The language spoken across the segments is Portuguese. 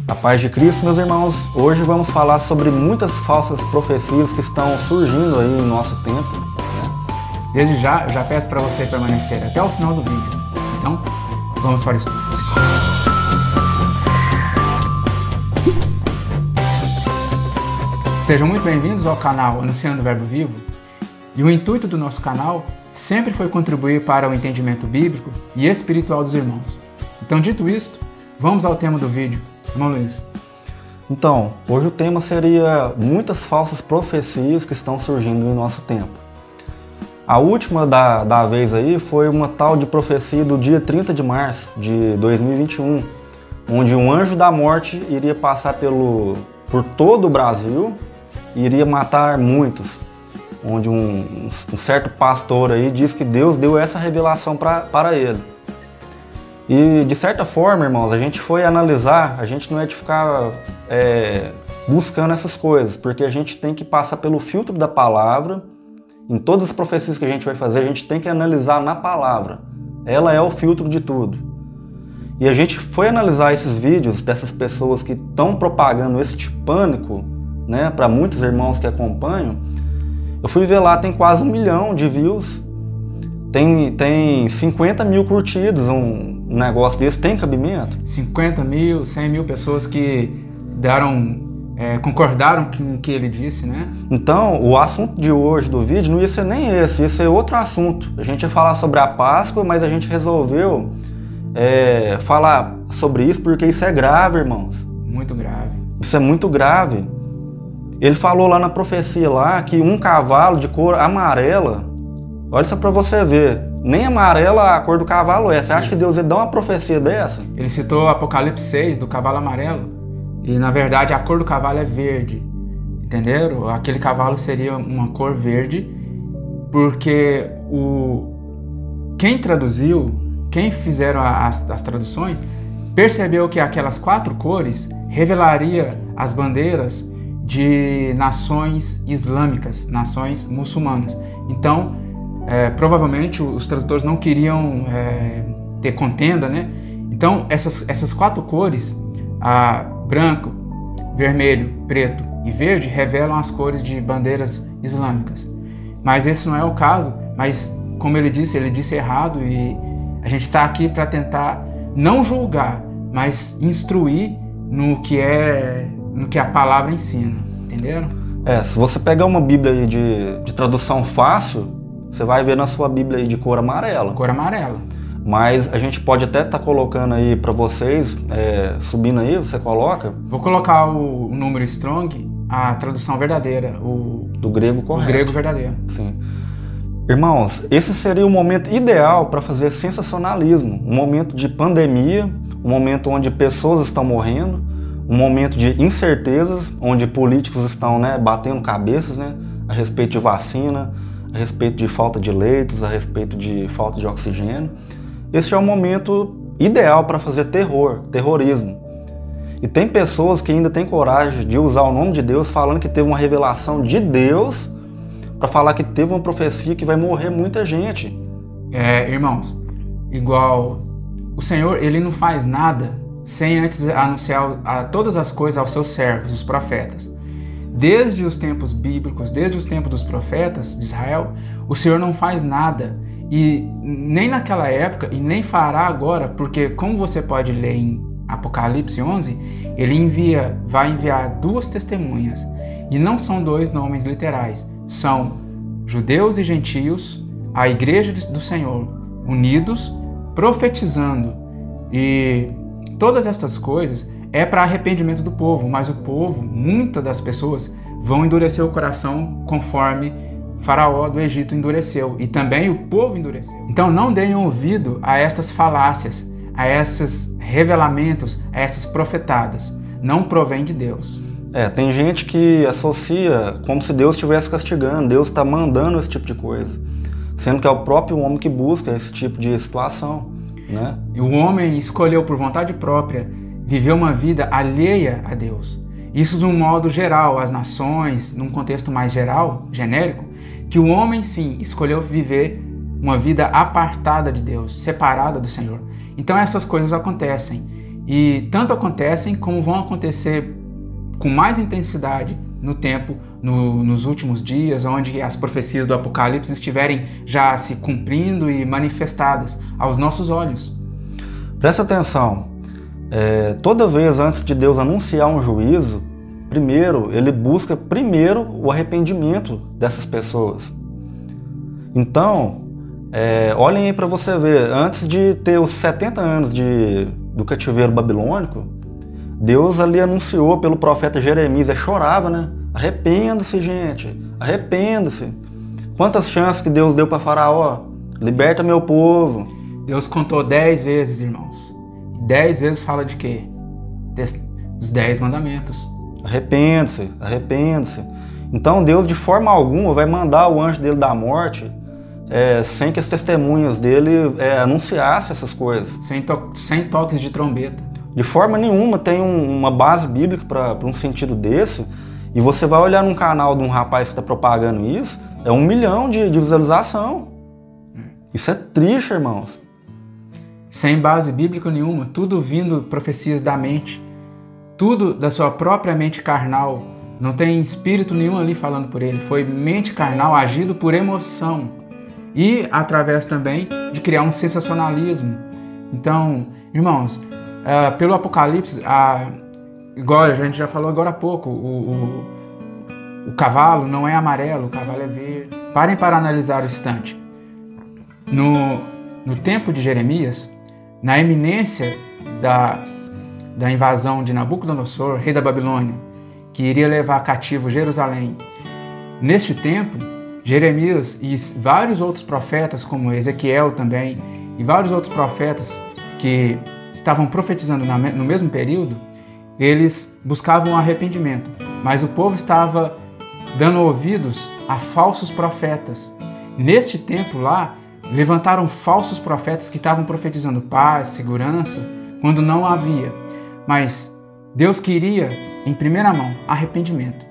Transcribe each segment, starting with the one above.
A paz de Cristo, meus irmãos. Hoje vamos falar sobre muitas falsas profecias que estão surgindo aí em nosso tempo, né? Desde já, eu já peço para você permanecer até o final do vídeo. Então, vamos para o estudo. Sejam muito bem-vindos ao canal Anunciando o Verbo Vivo. E o intuito do nosso canal sempre foi contribuir para o entendimento bíblico e espiritual dos irmãos. Então, dito isto, vamos ao tema do vídeo. Irmão Luiz. Então, hoje o tema seria muitas falsas profecias que estão surgindo em nosso tempo. A última da vez aí foi uma tal de profecia do dia 30 de março de 2021, onde um anjo da morte iria passar por todo o Brasil e iria matar muitos. Onde um certo pastor aí diz que Deus deu essa revelação para ele. E de certa forma, irmãos, a gente foi analisar, a gente não é de ficar buscando essas coisas, porque a gente tem que passar pelo filtro da palavra. Em todas as profecias que a gente vai fazer, a gente tem que analisar na palavra. Ela é o filtro de tudo. E a gente foi analisar esses vídeos dessas pessoas que estão propagando esse pânico, né, para muitos irmãos que acompanham. Eu fui ver lá, tem quase 1 milhão de views. Tem 50 mil curtidas, um negócio desse tem cabimento? 50 mil, 100 mil pessoas que concordaram com o que ele disse, né? Então, o assunto de hoje do vídeo não ia ser nem esse, ia ser outro assunto. A gente ia falar sobre a Páscoa, mas a gente resolveu falar sobre isso porque isso é grave, irmãos. Muito grave. Isso é muito grave. Ele falou lá na profecia lá que um cavalo de cor amarela, olha só para você ver, nem amarela a cor do cavalo é. Você acha que Deus ia dar uma profecia dessa? Ele citou Apocalipse 6 do cavalo amarelo e na verdade a cor do cavalo é verde, entenderam? Aquele cavalo seria uma cor verde porque quem traduziu, quem fizeram as traduções, percebeu que aquelas 4 cores revelaria as bandeiras de nações islâmicas, nações muçulmanas. Então, provavelmente os tradutores não queriam ter contenda, né? Então, essas 4 cores, branco, vermelho, preto e verde, revelam as cores de bandeiras islâmicas. Mas esse não é o caso, mas como ele disse errado e a gente está aqui para tentar não julgar, mas instruir no que a palavra ensina, entenderam? Se você pegar uma Bíblia aí de tradução fácil, você vai ver na sua Bíblia aí de cor amarela. Cor amarela. Mas a gente pode até estar colocando aí para vocês, subindo aí, você coloca. Vou colocar o número Strong, a tradução verdadeira, do grego correto. O grego verdadeiro. Sim. Irmãos, esse seria o momento ideal para fazer sensacionalismo. Um momento de pandemia, um momento onde pessoas estão morrendo, um momento de incertezas, onde políticos estão batendo cabeças a respeito de vacina, a respeito de falta de leitos, a respeito de falta de oxigênio. Esse é o momento ideal para fazer terrorismo. E tem pessoas que ainda têm coragem de usar o nome de Deus falando que teve uma revelação de Deus para falar que teve uma profecia que vai morrer muita gente. Irmãos, igual o Senhor, Ele não faz nada sem antes anunciar todas as coisas aos seus servos, os profetas. Desde os tempos bíblicos, desde os tempos dos profetas de Israel, o Senhor não faz nada. E nem naquela época, e nem fará agora, porque como você pode ler em Apocalipse 11, Ele vai enviar 2 testemunhas. E não são 2 nomes literais, são judeus e gentios, a igreja do Senhor, unidos, profetizando. E todas essas coisas é para arrependimento do povo, mas o povo, muitas das pessoas, vão endurecer o coração conforme Faraó do Egito endureceu, e também o povo endureceu. Então não deem ouvido a estas falácias, a esses revelamentos, a essas profetadas. Não provém de Deus. Tem gente que associa como se Deus estivesse castigando, Deus está mandando esse tipo de coisa, sendo que é o próprio homem que busca esse tipo de situação, né? E o homem escolheu por vontade própria viver uma vida alheia a Deus. Isso de um modo geral, as nações, num contexto mais geral, genérico, que o homem sim escolheu viver uma vida apartada de Deus, separada do Senhor. Então essas coisas acontecem. e tanto acontecem como vão acontecer com mais intensidade no tempo, nos últimos dias, onde as profecias do Apocalipse estiverem já se cumprindo e manifestadas aos nossos olhos. Presta atenção, toda vez antes de Deus anunciar um juízo, ele busca primeiro o arrependimento dessas pessoas. Então, olhem aí para você ver, antes de ter os 70 anos do cativeiro babilônico, Deus ali anunciou pelo profeta Jeremias, chorava, né? Arrependa-se, gente, arrependa-se. Quantas chances que Deus deu para Faraó? Liberta meu povo. Deus contou 10 vezes, irmãos. 10 vezes fala de quê? Dos 10 mandamentos. Arrependa-se, arrependa-se. Então Deus de forma alguma vai mandar o anjo dele da morte sem que as testemunhas dele anunciassem essas coisas. Sem toques de trombeta. De forma nenhuma tem uma base bíblica para um sentido desse. E você vai olhar num canal de um rapaz que está propagando isso, 1 milhão de visualização. Isso é triste, irmãos. Sem base bíblica nenhuma, tudo vindo profecias da mente, tudo da sua própria mente carnal. Não tem espírito nenhum ali falando por ele. Foi mente carnal agindo por emoção e através também de criar um sensacionalismo. Então, irmãos, pelo Apocalipse, igual a gente já falou agora há pouco, o cavalo não é amarelo, o cavalo é verde. Parem para analisar o instante. No tempo de Jeremias, na iminência da invasão de Nabucodonosor, rei da Babilônia, que iria levar cativo Jerusalém, neste tempo, Jeremias e vários outros profetas, como Ezequiel também, e vários outros profetas que estavam profetizando no mesmo período, eles buscavam arrependimento, mas o povo estava dando ouvidos a falsos profetas. Neste tempo lá, levantaram falsos profetas que estavam profetizando paz, segurança, quando não havia. Mas Deus queria, em primeira mão, arrependimento.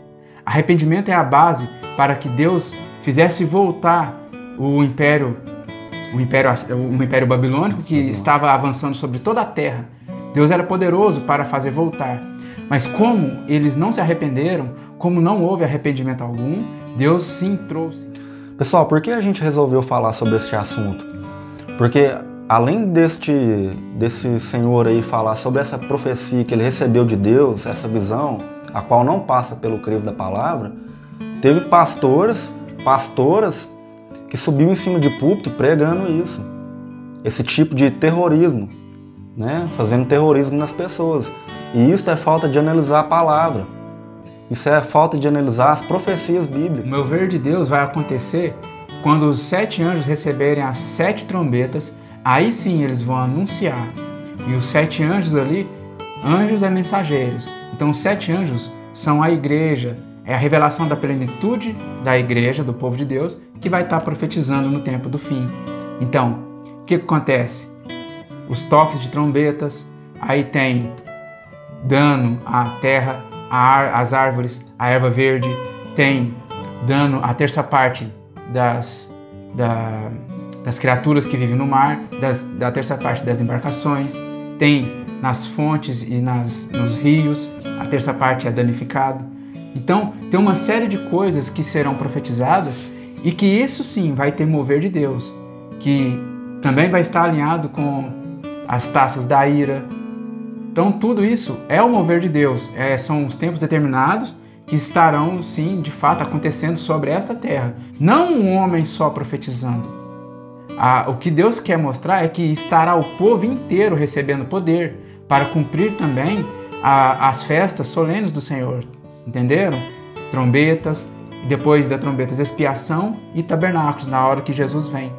Arrependimento é a base para que Deus fizesse voltar o império babilônico que estava avançando sobre toda a terra. Deus era poderoso para fazer voltar. Mas como eles não se arrependeram, como não houve arrependimento algum, Deus sim trouxe. Pessoal, por que a gente resolveu falar sobre este assunto? Porque além desse senhor aí falar sobre essa profecia que ele recebeu de Deus, essa visão, a qual não passa pelo crivo da palavra, teve pastoras que subiu em cima de púlpito pregando isso. Esse tipo de terrorismo, né? Fazendo terrorismo nas pessoas. E isso é falta de analisar a palavra. Isso é falta de analisar as profecias bíblicas. O mover de Deus vai acontecer quando os 7 anjos receberem as 7 trombetas. Aí sim eles vão anunciar. E os 7 anjos ali, anjos é mensageiros. Então os 7 anjos são a igreja. É a revelação da plenitude da igreja, do povo de Deus, que vai estar profetizando no tempo do fim. Então, o que acontece? Os toques de trombetas, aí tem dano à terra, às árvores, à erva verde, tem dano à terça parte das criaturas que vivem no mar, da terça parte das embarcações, tem nas fontes e nos rios, a terça parte é danificado. Então, tem uma série de coisas que serão profetizadas e que isso sim vai ter mover de Deus, que também vai estar alinhado com as taças da ira. Então, tudo isso é o mover de Deus, são os tempos determinados que estarão, sim, de fato, acontecendo sobre esta terra. Não um homem só profetizando. O que Deus quer mostrar é que estará o povo inteiro recebendo poder para cumprir também as festas solenes do Senhor. Entenderam? Trombetas, depois da trombetas expiação e tabernáculos, na hora que Jesus vem.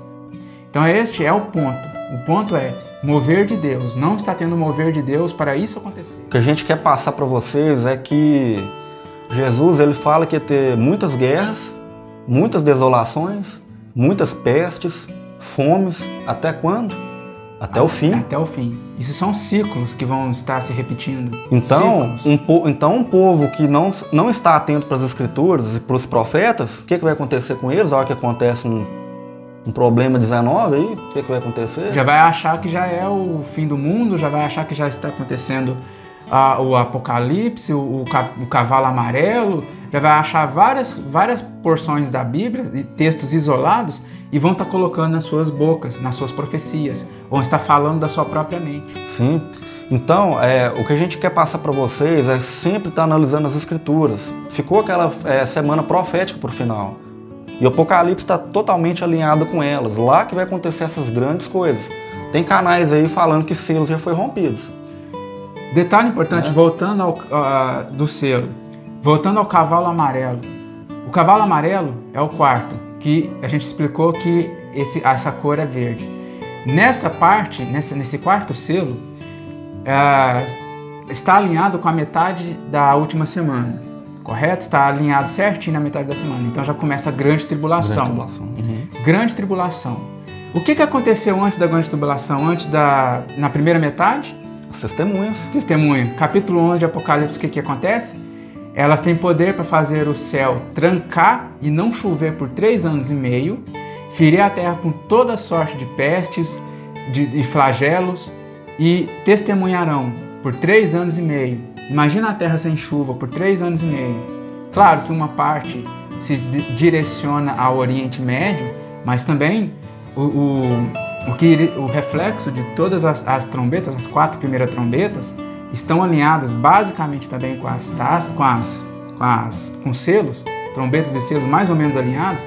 Então este é o ponto. O ponto é mover de Deus. Não está tendo mover de Deus para isso acontecer. O que a gente quer passar para vocês é que Jesus ele fala que ia ter muitas guerras, muitas desolações, muitas pestes, fomes. Até quando? Até o fim. Até o fim. Isso são ciclos que vão estar se repetindo. Então, um povo que não está atento para as Escrituras e para os profetas, o que vai acontecer com eles? A hora que acontece um problema 19 aí, o que vai acontecer? Já vai achar que já é o fim do mundo, já vai achar que já está acontecendo o Apocalipse, o cavalo amarelo, já vai achar várias porções da Bíblia e textos isolados e vão estar colocando nas suas bocas, nas suas profecias, vão estar falando da sua própria mente. Sim. Então, o que a gente quer passar para vocês é sempre estar analisando as Escrituras. Ficou aquela semana profética para o final. E o Apocalipse está totalmente alinhado com elas. Lá que vai acontecer essas grandes coisas. Tem canais aí falando que selos já foram rompidos. Detalhe importante, voltando do selo, voltando ao cavalo amarelo. O cavalo amarelo é o quarto, que a gente explicou que essa cor é verde. Nesta parte, nesse quarto selo, está alinhado com a metade da última semana, correto? Está alinhado certinho na metade da semana. Então já começa a grande tribulação. Grande tribulação. O que aconteceu antes da grande tribulação? Na primeira metade? As testemunhas. Testemunha. Capítulo 11 de Apocalipse, o que acontece? Elas têm poder para fazer o céu trancar e não chover por 3 anos e meio, ferir a terra com toda sorte de pestes e flagelos, e testemunharão por 3 anos e meio. Imagina a terra sem chuva por 3 anos e meio. Claro que uma parte se direciona ao Oriente Médio, mas também o reflexo de todas as trombetas, as 4 primeiras trombetas, estão alinhadas basicamente também com selos, trombetas e selos mais ou menos alinhados.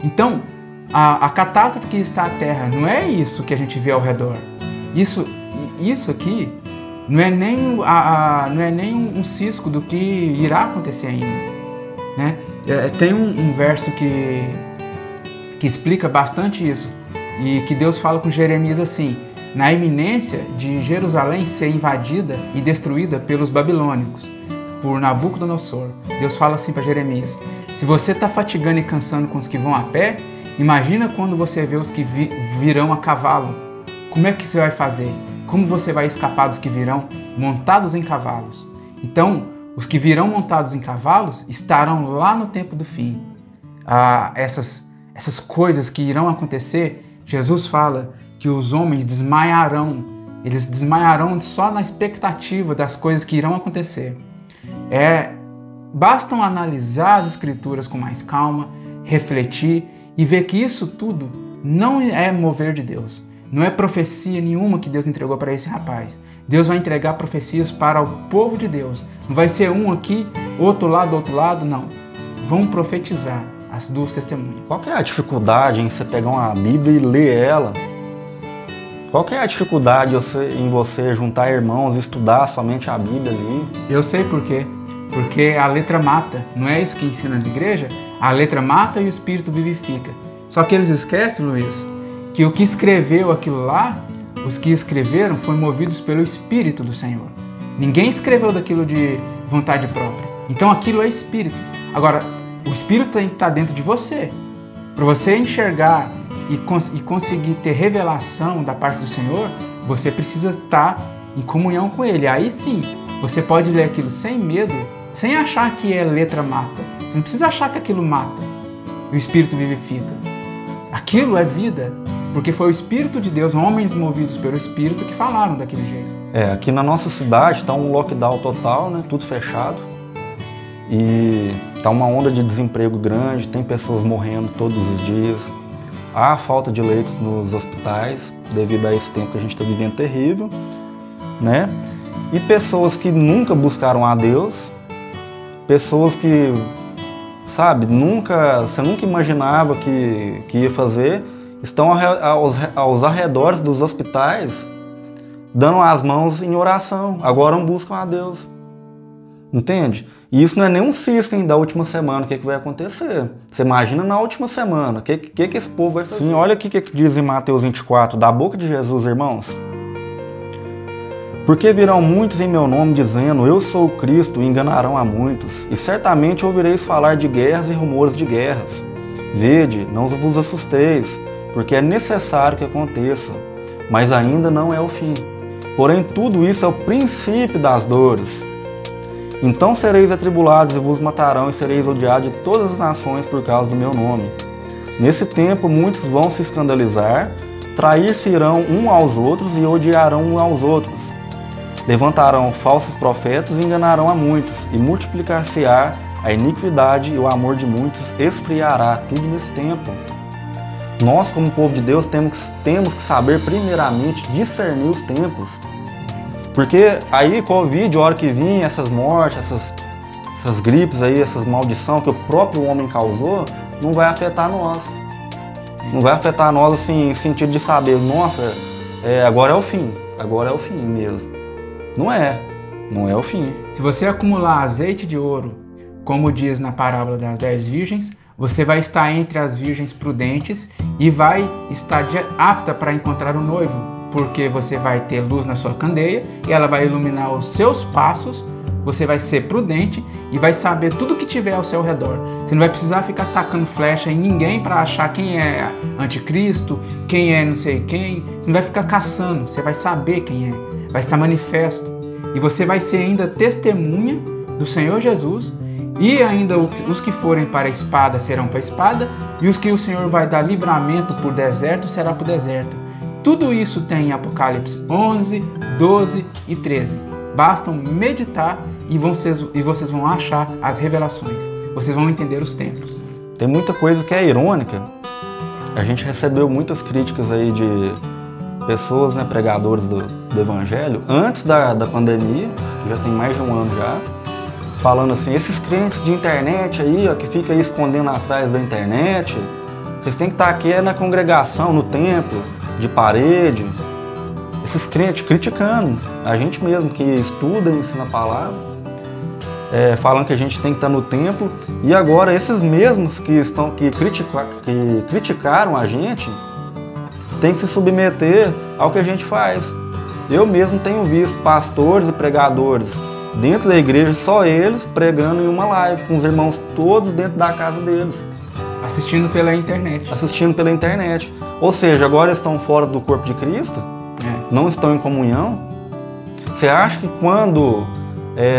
Então, a catástrofe que está à Terra não é isso que a gente vê ao redor. Isso aqui não é nem um cisco do que irá acontecer ainda, né? Tem um verso que explica bastante isso, e que Deus fala com Jeremias assim: na iminência de Jerusalém ser invadida e destruída pelos babilônicos, por Nabucodonosor. Deus fala assim para Jeremias: se você está fatigando e cansando com os que vão a pé, imagina quando você vê os que virão a cavalo. Como é que você vai fazer? Como você vai escapar dos que virão montados em cavalos? Então, os que virão montados em cavalos estarão lá no tempo do fim. Essas coisas que irão acontecer, Jesus fala que os homens desmaiarão. Eles desmaiarão só na expectativa das coisas que irão acontecer. Bastam analisar as Escrituras com mais calma, refletir e ver que isso tudo não é mover de Deus. Não é profecia nenhuma que Deus entregou para esse rapaz. Deus vai entregar profecias para o povo de Deus. Não vai ser um aqui, outro lado, não. Vão profetizar as 2 testemunhas. Qual que é a dificuldade em você pegar uma Bíblia e ler ela? Qual que é a dificuldade em você juntar irmãos e estudar somente a Bíblia ali? Eu sei por quê. Porque a letra mata. Não é isso que ensina as igrejas? A letra mata e o Espírito vivifica. Só que eles esquecem, Luiz, que o que escreveu aquilo lá, os que escreveram foram movidos pelo Espírito do Senhor. Ninguém escreveu daquilo de vontade própria. Então aquilo é Espírito. Agora, o Espírito tem que estar dentro de você. Para você enxergar e conseguir ter revelação da parte do Senhor, você precisa estar em comunhão com Ele. Aí sim, você pode ler aquilo sem medo, sem achar que é letra mata. Você não precisa achar que aquilo mata. O Espírito vivifica. Aquilo é vida, porque foi o Espírito de Deus, homens movidos pelo Espírito, que falaram daquele jeito. Aqui na nossa cidade está um lockdown total, né? Tudo fechado. E está uma onda de desemprego grande, tem pessoas morrendo todos os dias. Há falta de leitos nos hospitais, devido a esse tempo que a gente está vivendo terrível, né? E pessoas que nunca buscaram a Deus, pessoas que, sabe, você nunca imaginava que ia fazer, estão aos arredores dos hospitais, dando as mãos em oração, agora não buscam a Deus. Entende? E isso não é nem um cisco da última semana, o que vai acontecer. Você imagina na última semana, o que esse povo vai fazer? Sim, olha aqui o que diz em Mateus 24, da boca de Jesus, irmãos. Porque virão muitos em meu nome dizendo, eu sou o Cristo, e enganarão a muitos. E certamente ouvireis falar de guerras e rumores de guerras. Vede, não vos assusteis, porque é necessário que aconteça, mas ainda não é o fim. Porém, tudo isso é o princípio das dores. Então sereis atribulados e vos matarão, e sereis odiados de todas as nações por causa do meu nome. Nesse tempo, muitos vão se escandalizar, trair-se-irão um aos outros e odiarão um aos outros. Levantarão falsos profetas e enganarão a muitos, e multiplicar-se-á a iniquidade e o amor de muitos esfriará. Tudo nesse tempo. Nós, como povo de Deus, temos que saber primeiramente discernir os tempos. Porque aí, Covid, a hora que vir, essas mortes, essas gripes aí, essas maldições que o próprio homem causou, não vai afetar nós. Não vai afetar nós assim, em sentido de saber, nossa, agora é o fim mesmo. Não é o fim. Se você acumular azeite de ouro, como diz na parábola das 10 virgens, você vai estar entre as virgens prudentes e vai estar apta para encontrar o noivo, porque você vai ter luz na sua candeia e ela vai iluminar os seus passos. Você vai ser prudente e vai saber tudo que tiver ao seu redor. Você não vai precisar ficar tacando flecha em ninguém para achar quem é anticristo, quem é não sei quem. Você não vai ficar caçando, você vai saber quem é. Vai estar manifesto. E você vai ser ainda testemunha do Senhor Jesus. E ainda os que forem para a espada serão para a espada. E os que o Senhor vai dar livramento por deserto será por deserto. Tudo isso tem em Apocalipse 11, 12 e 13. Bastam meditar e vocês vão achar as revelações. Vocês vão entender os tempos. Tem muita coisa que é irônica. A gente recebeu muitas críticas aí de pessoas, né, pregadores do Evangelho, antes da pandemia, que já tem mais de um ano já, falando assim, esses crentes de internet aí, ó, que fica aí escondendo atrás da internet, vocês têm que estar aqui na congregação, no templo, de parede. Esses crentes criticando a gente mesmo, que estuda e ensina a palavra, falando que a gente tem que estar no templo. E agora esses mesmos que criticaram a gente tem que se submeter ao que a gente faz. Eu mesmo tenho visto pastores e pregadores dentro da igreja, só eles pregando em uma live, com os irmãos todos dentro da casa deles. Assistindo pela internet. Ou seja, agora estão fora do corpo de Cristo, não estão em comunhão. Você acha que quando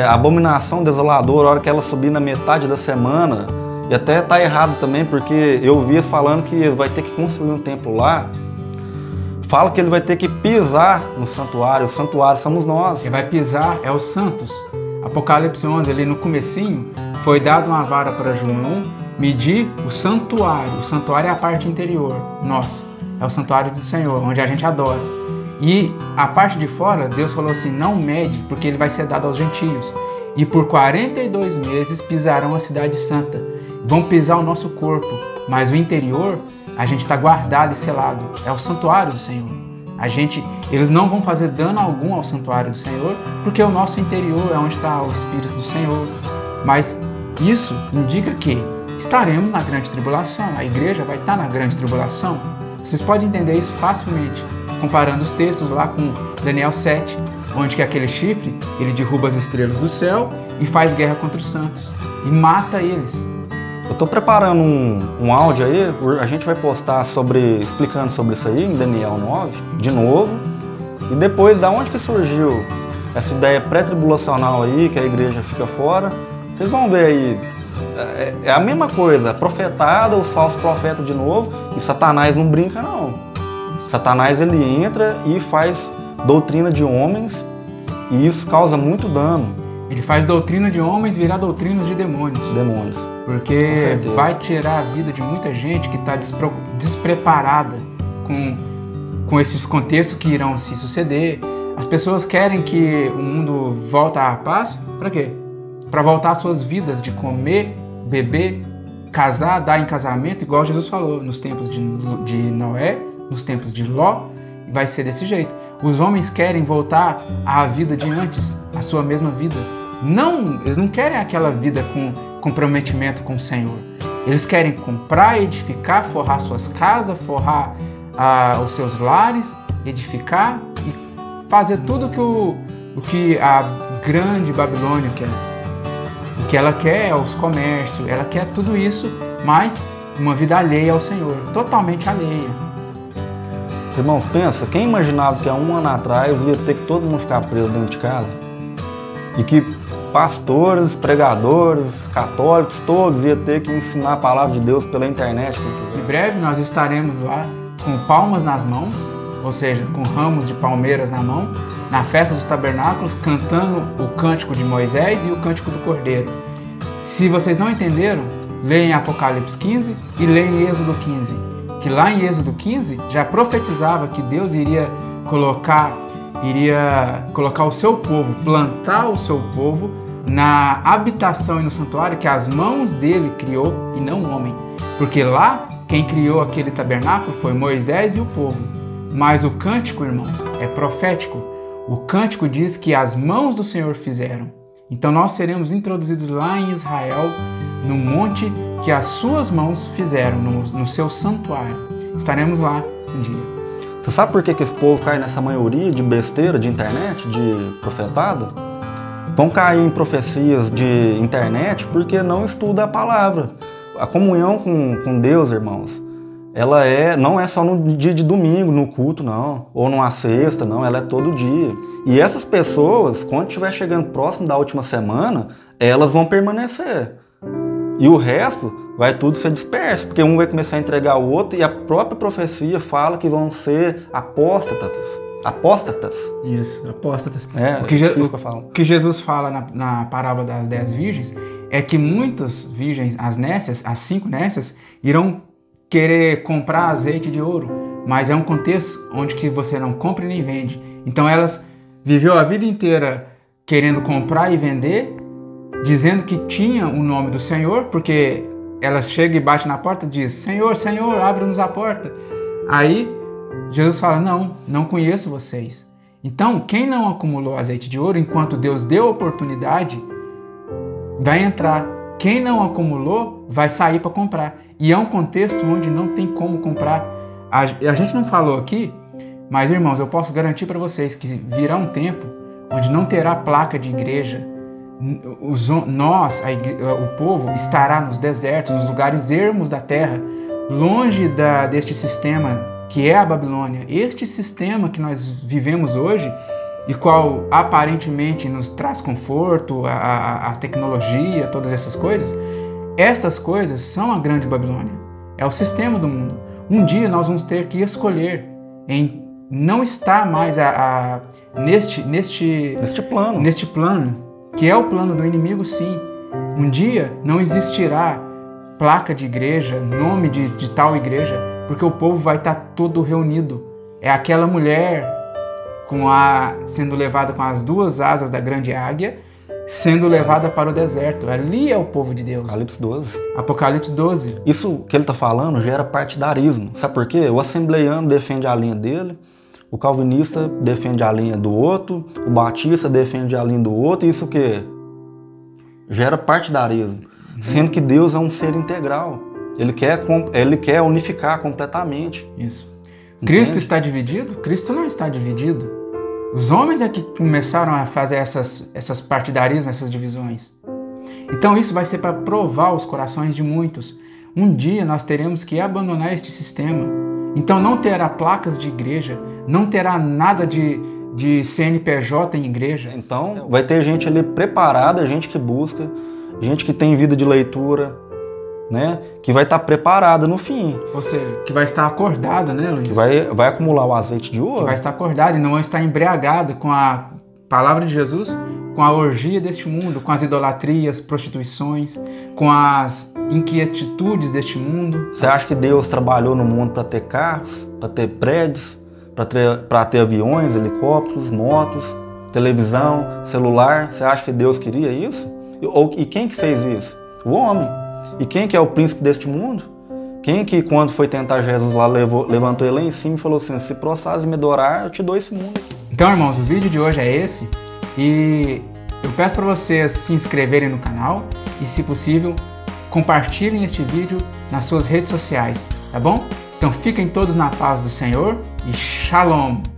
a abominação desoladora, a hora que ela subir na metade da semana, e até está errado também, porque eu vi eles falando que vai ter que construir um templo lá, fala que ele vai ter que pisar no santuário. O santuário somos nós. Quem vai pisar é os santos. Apocalipse 11, ali no comecinho, foi dado uma vara para João medir o santuário. O santuário é a parte interior, nós. É o santuário do Senhor, onde a gente adora. E a parte de fora, Deus falou assim, não mede, porque ele vai ser dado aos gentios. E por 42 meses pisarão a cidade santa. Vão pisar o nosso corpo, mas o interior, a gente está guardado e selado. É o santuário do Senhor. Eles não vão fazer dano algum ao santuário do Senhor, porque o nosso interior é onde está o Espírito do Senhor. Mas isso indica que estaremos na grande tribulação. A igreja vai estar na grande tribulação. Vocês podem entender isso facilmente, comparando os textos lá com Daniel 7, onde que aquele chifre, ele derruba as estrelas do céu e faz guerra contra os santos e mata eles. Eu estou preparando um áudio aí, a gente vai postar explicando sobre isso aí em Daniel 9, de novo. E depois, da onde que surgiu essa ideia pré-tribulacional aí, que a igreja fica fora, vocês vão ver aí. É a mesma coisa, profetada, os falsos profetas de novo, e Satanás não brinca não. Satanás ele entra e faz doutrina de homens, e isso causa muito dano. Ele faz doutrina de homens virar doutrinas de demônios. Porque vai tirar a vida de muita gente que está despreparada com esses contextos que irão se suceder. As pessoas querem que o mundo volte à paz. Para quê? Para voltar às suas vidas de comer, beber, casar, dar em casamento, igual Jesus falou, nos tempos de Noé, nos tempos de Ló, vai ser desse jeito. Os homens querem voltar à vida de antes, à sua mesma vida. Não, eles não querem aquela vida com comprometimento com o Senhor. Eles querem comprar, edificar, forrar suas casas, forrar os seus lares, edificar e fazer tudo o que a grande Babilônia quer. O que ela quer é os comércios, ela quer tudo isso, mas uma vida alheia ao Senhor, totalmente alheia. Irmãos, pensa, quem imaginava que há um ano atrás ia ter que todo mundo ficar preso dentro de casa? E que pastores, pregadores, católicos, todos iam ter que ensinar a palavra de Deus pela internet, quem quiser. Em breve nós estaremos lá com palmas nas mãos, ou seja, com ramos de palmeiras na mão, na festa dos tabernáculos, cantando o cântico de Moisés e o cântico do Cordeiro. Se vocês não entenderam, leem Apocalipse 15 e leem Êxodo 15, que lá em Êxodo 15 já profetizava que Deus iria colocar o seu povo, plantar o seu povo na habitação e no santuário que as mãos dele criou e não o homem. Porque lá quem criou aquele tabernáculo foi Moisés e o povo. Mas o cântico, irmãos, é profético. O cântico diz que as mãos do Senhor fizeram. Então nós seremos introduzidos lá em Israel, no monte que as suas mãos fizeram, no seu santuário. Estaremos lá um dia. Você sabe por que esse povo cai nessa maioria de besteira de internet, de profetado? Vão cair em profecias de internet porque não estuda a palavra. A comunhão com Deus, irmãos, ela não é só no dia de domingo, no culto, não. Ou numa sexta, não. Ela é todo dia. E essas pessoas, quando estiver chegando próximo da última semana, elas vão permanecer. E o resto vai tudo ser disperso, porque um vai começar a entregar o outro e a própria profecia fala que vão ser apóstatas. Apóstatas. Isso, apóstatas. O que Jesus fala na parábola das 10 virgens é que muitas virgens, as nécias, as 5 nécias, irão querer comprar azeite de ouro, mas é um contexto onde que você não compra e nem vende. Então elas viveu a vida inteira querendo comprar e vender, dizendo que tinha o nome do Senhor, porque elas chegam e batem na porta e dizem: Senhor, Senhor, abre-nos a porta. Aí Jesus fala: não conheço vocês. Então, quem não acumulou azeite de ouro, enquanto Deus deu a oportunidade, vai entrar. Quem não acumulou, vai sair para comprar. E é um contexto onde não tem como comprar. A gente não falou aqui, mas, irmãos, eu posso garantir para vocês que virá um tempo onde não terá placa de igreja. O povo, estará nos desertos, nos lugares ermos da terra, longe deste sistema que é a Babilônia. Este sistema que nós vivemos hoje e qual aparentemente nos traz conforto, a tecnologia, todas essas coisas, estas coisas são a grande Babilônia. É o sistema do mundo. Um dia nós vamos ter que escolher em não estar mais neste plano, que é o plano do inimigo, sim. Um dia não existirá placa de igreja, nome de tal igreja, porque o povo vai estar todo reunido. É aquela mulher sendo levada com as 2 asas da grande águia, sendo levada para o deserto. Ali é o povo de Deus. Apocalipse 12. Apocalipse 12. Isso que ele está falando gera partidarismo. Sabe por quê? O assembleiano defende a linha dele, o calvinista defende a linha do outro, o batista defende a linha do outro. Isso o quê? Gera partidarismo. Sendo que Deus é um ser integral. Ele quer unificar completamente. Isso. Entende? Cristo está dividido? Cristo não está dividido. Os homens é que começaram a fazer essas partidarismos, essas divisões. Então isso vai ser para provar os corações de muitos. Um dia nós teremos que abandonar este sistema. Então não terá placas de igreja, não terá nada de CNPJ em igreja. Então vai ter gente ali preparada, gente que busca, gente que tem vida de leitura, né? Que vai estar preparada no fim. Ou seja, que vai estar acordado, né, Luiz? Que vai acumular o azeite de ouro. Que vai estar acordado e não vai estar embriagado com a palavra de Jesus, com a orgia deste mundo, com as idolatrias, prostituições, com as inquietudes deste mundo. Você acha que Deus trabalhou no mundo para ter carros, para ter prédios, para ter aviões, helicópteros, motos, televisão, celular? Você acha que Deus queria isso? E quem que fez isso? O homem. E quem que é o príncipe deste mundo? Quem que, quando foi tentar Jesus lá, levantou ele lá em cima e falou assim: se prostras e me adorar, eu te dou esse mundo. Então, irmãos, o vídeo de hoje é esse. E eu peço para vocês se inscreverem no canal e, se possível, compartilhem este vídeo nas suas redes sociais, tá bom? Então fiquem todos na paz do Senhor e Shalom!